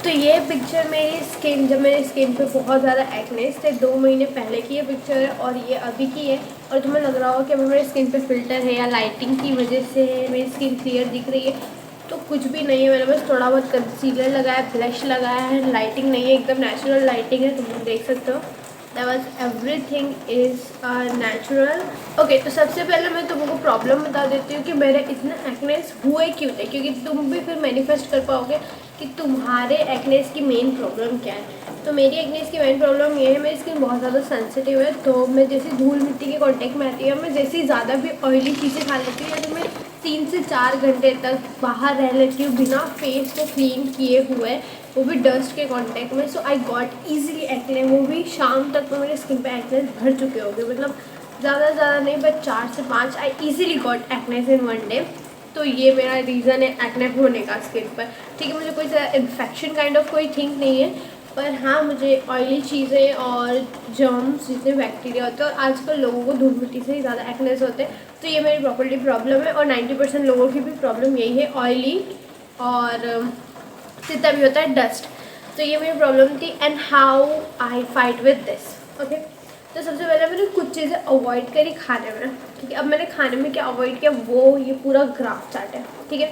तो ये पिक्चर मेरी स्किन, जब मेरी स्किन पे बहुत ज़्यादा एक्नेस थे, 2 महीने पहले की ये पिक्चर है और ये अभी की है। और तुम्हें लग रहा होगा कि अभी मेरी स्किन पे फ़िल्टर है या लाइटिंग की वजह से मेरी स्किन क्लियर दिख रही है, तो कुछ भी नहीं है। मैंने बस थोड़ा बहुत कंसीलर लगाया, ब्लश लगाया है, लाइटिंग नहीं है, एकदम नेचुरल लाइटिंग है, तुम देख सकते हो। That was everything is natural. Okay, तो सबसे पहले मैं तुमको प्रॉब्लम बता देती हूँ कि मेरे इतने एक्नेस हुए क्यों थे, क्योंकि तुम भी फिर मैनिफेस्ट कर पाओगे कि तुम्हारे एक्नेस की मेन प्रॉब्लम क्या है। तो मेरी एक्नेस की मेन प्रॉब्लम ये है, मेरी स्किन बहुत ज़्यादा सेंसिटिव है। तो मैं जैसे धूल मिट्टी के कांटेक्ट में आती है, मैं जैसे ज़्यादा भी ऑयली चीज़ें खा लेती हूँ, या तो मैं 3 से 4 घंटे तक बाहर रह लेती हूँ बिना फेस को क्लीन किए हुए, वो भी डस्ट के कांटेक्ट में। सो आई गॉट ईजिली एक्ने, वो भी शाम तक तो मेरी स्किन पे एक्नेस भर चुके होंगे, मतलब ज़्यादा नहीं, बट 4 से 5 आई ईजिली गॉट एक्नेस इन 1 डे। तो ये मेरा रीज़न है एक्ने होने का स्किन पर। ठीक है, मुझे कोई इन्फेक्शन काइंड ऑफ कोई थिंक नहीं है, पर हाँ, मुझे ऑयली चीज़ें और जर्म्स जितने बैक्टीरिया होते हैं, और आजकल लोगों को धूल मिट्टी से ही ज़्यादा एक्नेस होते हैं। तो ये मेरी प्रॉपर्ली प्रॉब्लम है, और 90% लोगों की भी प्रॉब्लम यही है, ऑयली और जितना भी होता है डस्ट। तो ये मेरी प्रॉब्लम थी, and how I fight with this. Okay, तो सबसे पहले मैंने कुछ चीज़ें अवॉइड करी खाने में। ठीक है, अब मैंने खाने में क्या अवॉइड किया, वो ये पूरा ग्राफ चार्ट है। ठीक है,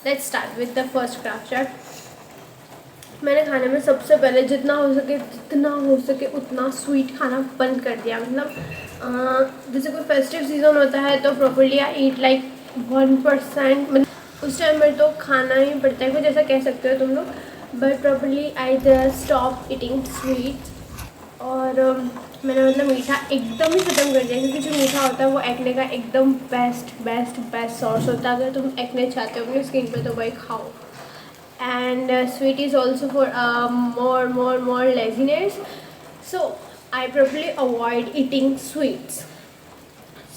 let's start with the first graph chart. मैंने खाने में सबसे पहले जितना हो सके उतना स्वीट खाना बंद कर दिया। मतलब जैसे कोई फेस्टिव सीजन होता है तो प्रॉपर्ली आई ईट लाइक 1%, मतलब उस टाइम पर तो खाना ही पड़ता है, कुछ ऐसा कह सकते हो तुम लोग, but properly I just stop eating sweet. और मैंने मतलब मीठा एकदम ही ख़त्म कर दिया, क्योंकि जो मीठा होता है वो एक्ने का एकदम बेस्ट सोर्स होता है। अगर तुम एक्ने चाहते हो अपनी स्किन पे तो भाई खाओ। And sweet is also for more laziness, so I properly avoid eating sweets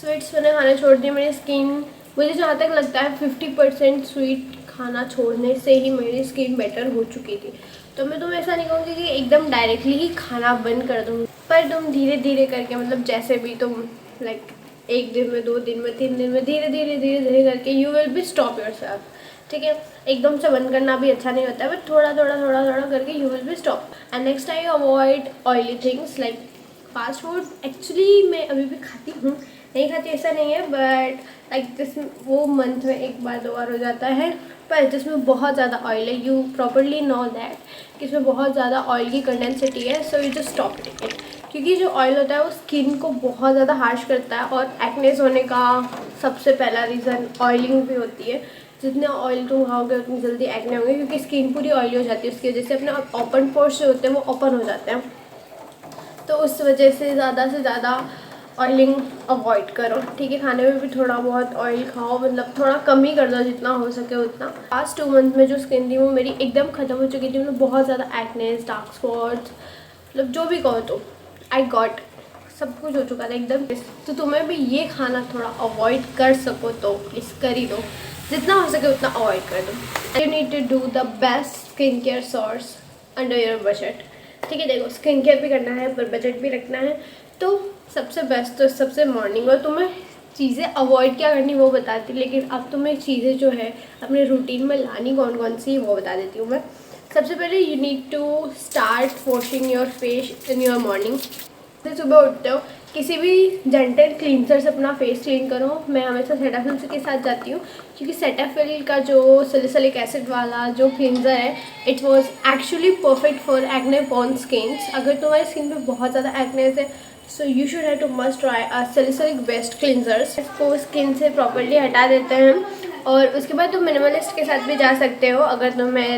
मैंने खाना छोड़ दिया। मेरी स्किन, मुझे जहाँ तक लगता है 50% स्वीट खाना छोड़ने से ही मेरी स्किन बेटर हो चुकी थी। तो मैं तुम्हें ऐसा नहीं कहूँगी कि एकदम डायरेक्टली ही खाना बंद कर दूँगी, पर तुम धीरे धीरे करके, मतलब जैसे भी तुम लाइक 1 दिन में, 2 दिन में, 3 दिन में, धीरे धीरे करके you will be stop yourself. ठीक है, एकदम से बंद करना भी अच्छा नहीं होता है, बट थोड़ा करके you will be stop. And next I avoid oily things like fast food. Actually मैं अभी भी खाती हूँ, नहीं खाती ऐसा नहीं है, बट लाइक जिस वो मंथ में 1 बार 2 बार हो जाता है, पर जिसमें बहुत ज़्यादा ऑयल है, यू प्रॉपरली नो दैट कि इसमें बहुत ज़्यादा ऑयल की कंडेंसिटी है, so you just stop it. क्योंकि जो ऑयल होता है वो स्किन को बहुत ज़्यादा हार्श करता है, और एक्नेस होने का सबसे पहला रीज़न ऑयलिंग भी होती है। जितने ऑयल तुम खाओगे उतनी जल्दी एक्ने होंगे, क्योंकि स्किन पूरी ऑयली हो जाती है, उसकी वजह से अपने ओपन पोर्स जो होते हैं वो ओपन हो जाते हैं। तो उस वजह से ज़्यादा ऑयलिंग अवॉइड करो। ठीक है, खाने में भी थोड़ा बहुत ऑयल खाओ, मतलब थोड़ा कम ही कर दो जितना हो सके उतना। लास्ट 2 मंथ में जो स्किन थी वो मेरी एकदम ख़त्म हो चुकी थी, मतलब बहुत ज़्यादा एक्नेस, डार्क स्पॉट्स, मतलब जो भी कहो तो आई गॉट, सब कुछ हो चुका था एकदम। तो तुम्हें भी ये खाना थोड़ा अवॉइड कर सको तो प्लीज़ कर ही दो, जितना हो सके उतना अवॉइड कर दो। You need to do the best skin care source under your budget. ठीक है, देखो स्किन केयर भी करना है पर बजट भी रखना है, तो सबसे बेस्ट तो सबसे मॉर्निंग, और तुम्हें चीज़ें अवॉइड क्या करनी वो बताती, लेकिन अब तुम्हें चीज़ें जो है अपने रूटीन में लानी कौन कौन सी वो बता देती हूँ मैं। सबसे पहले you need to start washing your face in your morning. जैसे सुबह उठते हो किसी भी जेंटल क्लींजर से अपना फेस क्लीन करो। मैं हमेशा सेटाफिल के साथ जाती हूँ, क्योंकि सेटाफिल का जो सैलिसिलिक एसिड वाला जो क्लींजर है, it was actually perfect for acne prone skins. अगर तुम्हारी स्किन पे बहुत ज़्यादा एक्नेस है, so you should have to must try salicylic based cleansers. इसको स्किन से प्रॉपर्ली हटा देते हैं, और उसके बाद तुम मिनिमलिस्ट के साथ भी जा सकते हो अगर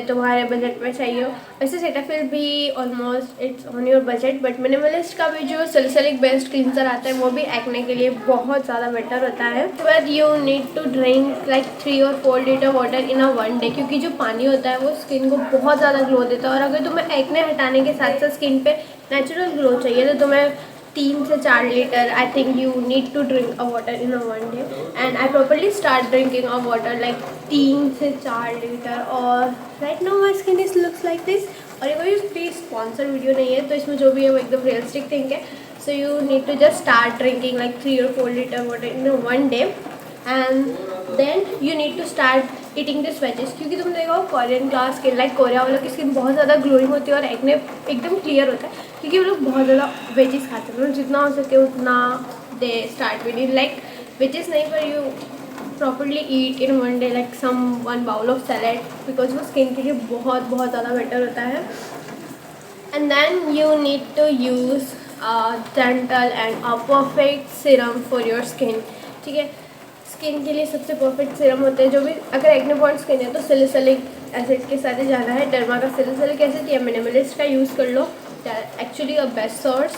तुम्हारे बजट में चाहिए हो। वैसे सेटाफिल भी almost it's on your budget, but minimalist का भी जो सैलिसिलिक बेस्ड क्लींजर आता है वो भी एक्ने के लिए बहुत ज़्यादा बेटर होता है। उसके बाद you need to drink like 3 और 4 litre water in a 1 day, क्योंकि जो पानी होता है वो स्किन को बहुत ज़्यादा ग्लो देता है। और अगर तुम्हें एक्ने हटाने के साथ साथ स्किन पे नेचुरल ग्लो चाहिए, तो तुम्हें 3 से 4 litre I think you need to drink a water in a 1 day. And I properly start drinking a water like 3 से 4 लीटर, और right now my skin is looks like this. और ये कोई please sponsor video नहीं है, तो इसमें जो भी है वो एकदम रियलिस्टिक थिंग है। So you need to just start drinking like 3 और 4 litre water in 1 day, and then you need to start eating this veges, क्योंकि तुमने देखा हो Korean glass skin, like Korea वालों की स्किन बहुत ज़्यादा ग्लोइंग होती है और एक्ने एकदम क्लियर होता है, क्योंकि वो लोग बहुत ज़्यादा वेजेस खाते हैं। मतलब जितना हो सके उतना दे start with in like veges नहीं, पर you properly eat in one day like some 1 bowl of salad, because वो स्किन के लिए बहुत बहुत ज़्यादा बेटर होता है। And then you need to use a gentle and a perfect serum for your skin, ठीक है। स्किन के लिए सबसे परफेक्ट सीरम होते हैं जो भी, अगर एक्ने प्रोन स्किन है तो सैलिसिलिक एसिड के साथ ही जाना है। डर्मा का सैलिसिलिक एसिड या मिनिमलिस्ट का यूज़ कर लो, actually a best source.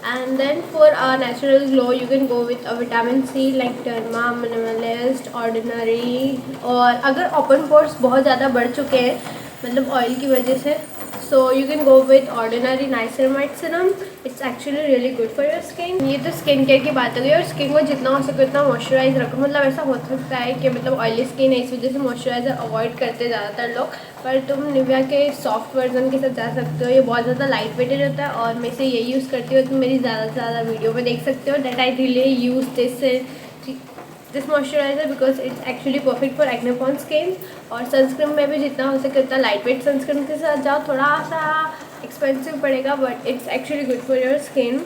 And then for a natural glow you can go with a vitamin C like Derma, Minimalist, Ordinary. और अगर ओपन पोर्स बहुत ज़्यादा बढ़ चुके हैं मतलब ऑयल की वजह से, so you can go with ordinary niacinamide serum. It's actually really good for your skin. ये तो स्किन केयर की बात हो गई, और स्किन को जितना हो सके उतना मॉइस्चराइज रखो। मतलब ऐसा हो सकता है कि मतलब ऑयली स्किन है इस वजह से मॉइस्चराइजर अवॉइड करते ज़्यादातर लोग, पर तुम निविया के सॉफ्ट वर्जन के साथ जा सकते हो। ये बहुत ज़्यादा लाइट वेटेड होता है और मैं इसे यही यूज़ करती हूँ। तुम मेरी ज़्यादा से ज़्यादा वीडियो में देख सकते हो that I really use this moisturiser because it's actually perfect for acne prone skin. और सनस्क्रीन में भी जितना हो सके उतना लाइट वेट सनस्क्रीन के साथ जाओ। थोड़ा सा एक्सपेंसिव पड़ेगा but it's actually good for your skin.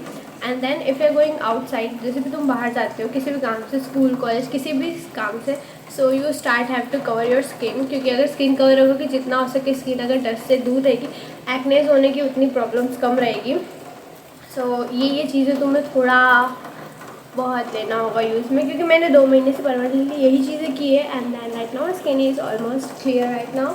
And then if you are going outside, जैसे भी तुम बाहर जाते हो किसी भी काम से, स्कूल कॉलेज किसी भी काम से, so you start have to cover your skin, क्योंकि अगर स्किन कवर होगी जितना हो सके स्किन अगर डस्ट से दूर रहेगी, एक्नेस होने की उतनी प्रॉब्लम्स कम रहेगी। सो ये चीज़ें तुम्हें थोड़ा बहुत लेना होगा यूज़ में, क्योंकि मैंने 2 महीने से परमानेंटली यही चीज़ें की है। And then right now skin is almost clear right now.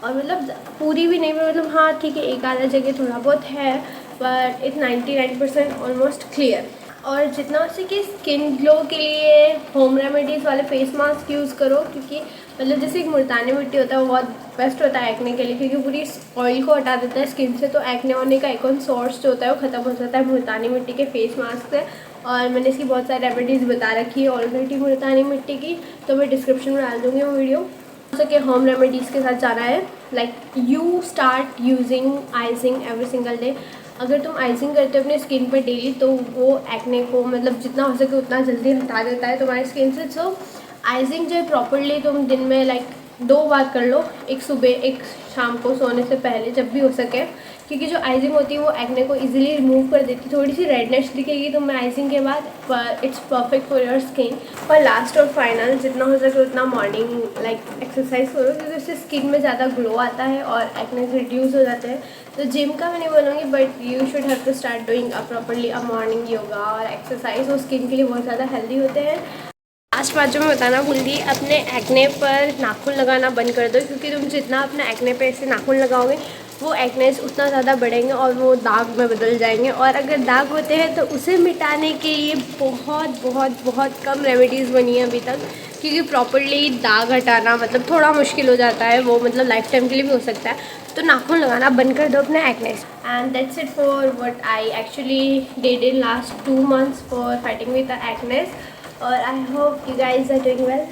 और मतलब पूरी भी नहीं, मतलब हाँ ठीक है एक आधा जगह थोड़ा बहुत है, बट इट्स 99% ऑलमोस्ट क्लियर। और जितना हो सके स्किन ग्लो के लिए होम रेमेडीज़ वाले फेस मास्क यूज़ करो, क्योंकि मतलब जैसे एक मुल्तानी मिट्टी होता है वो बहुत बेस्ट होता है एक्ने के लिए, क्योंकि पूरी ऑयल को हटा देता है स्किन से, तो एक्ने होने का एक सोर्स जो होता है वो ख़त्म हो जाता है मुल्तानी मिट्टी के फेस मास्क से। और मैंने इसकी बहुत सारी रेमेडीज़ बता रखी है ऑलरेडी मुल्तानी मिट्टी की, तो मैं डिस्क्रिप्शन में डाल दूँगी वो वीडियो। हो सके होम रेमेडीज़ के साथ जाना है, like you start using icing every single day. अगर तुम आइजिंग करते हो अपने स्किन पर डेली तो वो एक्ने को मतलब जितना हो सके उतना जल्दी हटा देता है तुम्हारी स्किन से। सो आइजिंग जो है प्रॉपरली तुम दिन में लाइक 2 बार कर लो, एक सुबह एक शाम को सोने से पहले जब भी हो सके, क्योंकि जो आइजिंग होती है वो एक्ने को इजीली रिमूव कर देती है। थोड़ी सी रेडनेस दिखेगी तुम्हें आइजिंग के बाद, पर it's perfect for your skin. और लास्ट और फाइनल जितना हो सके उतना मॉर्निंग लाइक एक्सरसाइज करो, क्योंकि उससे स्किन में ज़्यादा ग्लो आता है और एक्ने रिड्यूस हो जाते हैं। तो जिम का मैं नहीं बोलूँगी, but you should have to start doing properly morning yoga और एक्सरसाइज, वो स्किन के लिए बहुत ज़्यादा हेल्दी होते हैं। लास्ट बात जो मैं बताना भूल गई, अपने एक्ने पर नाखून लगाना बंद कर दो, क्योंकि तुम जितना अपने एक्ने पे ऐसे नाखून लगाओगे वो एक्नेस उतना ज़्यादा बढ़ेंगे और वो दाग में बदल जाएंगे। और अगर दाग होते हैं तो उसे मिटाने के लिए बहुत बहुत बहुत कम रेमेडीज़ बनी है अभी तक, क्योंकि प्रॉपरली दाग हटाना मतलब थोड़ा मुश्किल हो जाता है, वो मतलब लाइफ टाइम के लिए भी हो सकता है। तो नाखून लगाना बंद कर दो अपने acnes. And that's it for what I actually did in last 2 months for fighting with the acnes. और I hope you guys are doing well.